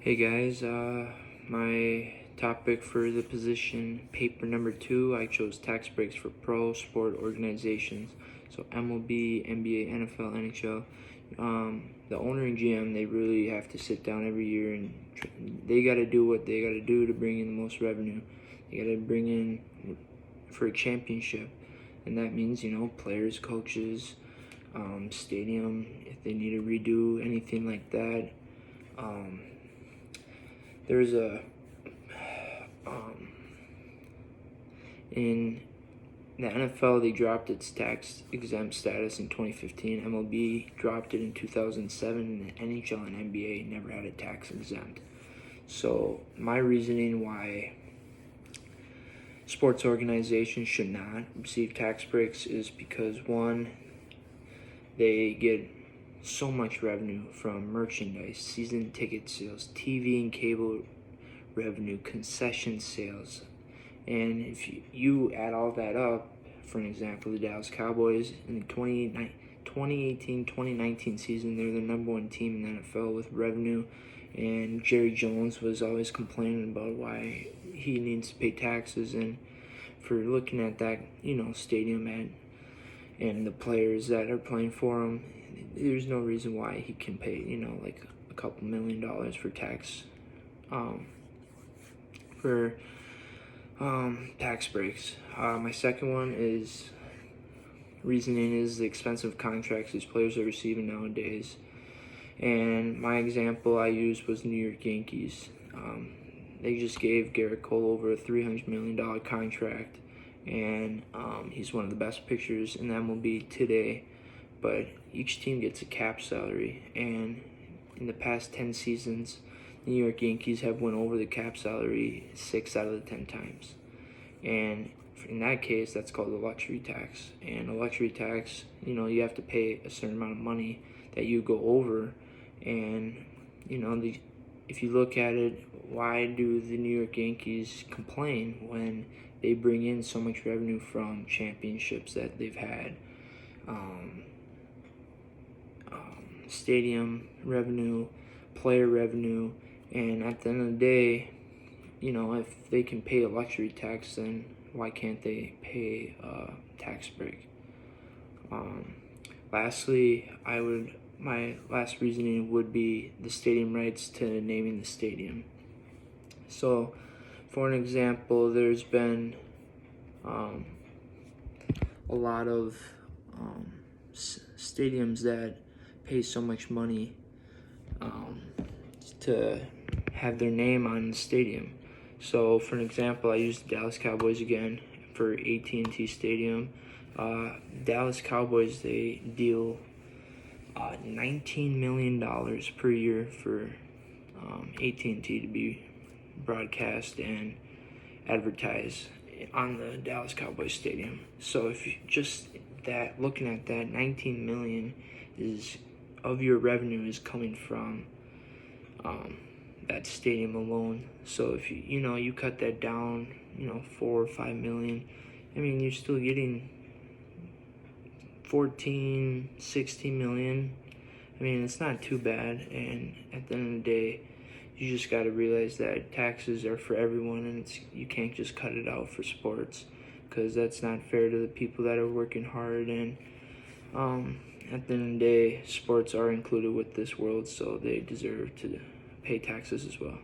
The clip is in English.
Hey guys, my topic for the position paper number 2, I chose tax breaks for pro sport organizations. So MLB, NBA, NFL, NHL. The owner and GM, they really have to sit down every year and they got to do what they got to do to bring in the most revenue. They got to bring in for a championship, and that means players, coaches, stadium. If they need to redo anything like that. There's a in the NFL, they dropped its tax exempt status in 2015. MLB dropped it in 2007, and the NHL and NBA never had a tax exempt. So my reasoning why sports organizations should not receive tax breaks is because, one, they get so much revenue from merchandise, season ticket sales, TV and cable revenue, concession sales. And if you add all that up, for an example, the Dallas Cowboys in the 2018-2019 season, they're the number one team in the NFL with revenue. And Jerry Jones was always complaining about why he needs to pay taxes. And for looking at that, stadium and the players that are playing for him, there's no reason why he can pay, like a couple $1 million for tax, for tax breaks. My second one is reasoning is the expensive contracts these players are receiving nowadays. And my example I used was New York Yankees. They just gave Garrett Cole over a $300 million contract, and he's one of the best pitchers in the MLB today. But each team gets a cap salary, and in the past 10 seasons, the New York Yankees have went over the cap salary 6 out of the 10 times. And in that case, that's called a luxury tax. And a luxury tax, you have to pay a certain amount of money that you go over. And, if you look at it, why do the New York Yankees complain when they bring in so much revenue from championships that they've had? Stadium revenue, player revenue, and at the end of the day, if they can pay a luxury tax, then why can't they pay a tax break? Lastly, my last reasoning would be the stadium rights to naming the stadium. So, for an example, there's been a lot of stadiums that pay so much money to have their name on the stadium. So, for an example, I used the Dallas Cowboys again for AT&T Stadium. Dallas Cowboys, they deal $19 million per year for AT&T to be broadcast and advertised on the Dallas Cowboys Stadium. So if you just looking at that, 19 million is of your revenue is coming from that stadium alone. So if you cut that down, 4 or 5 million, you're still getting 14, 16 million. It's not too bad. And at the end of the day, you just got to realize that taxes are for everyone, and you can't just cut it out for sports, because that's not fair to the people that are working hard. And at the end of the day, sports are included with this world, so they deserve to pay taxes as well.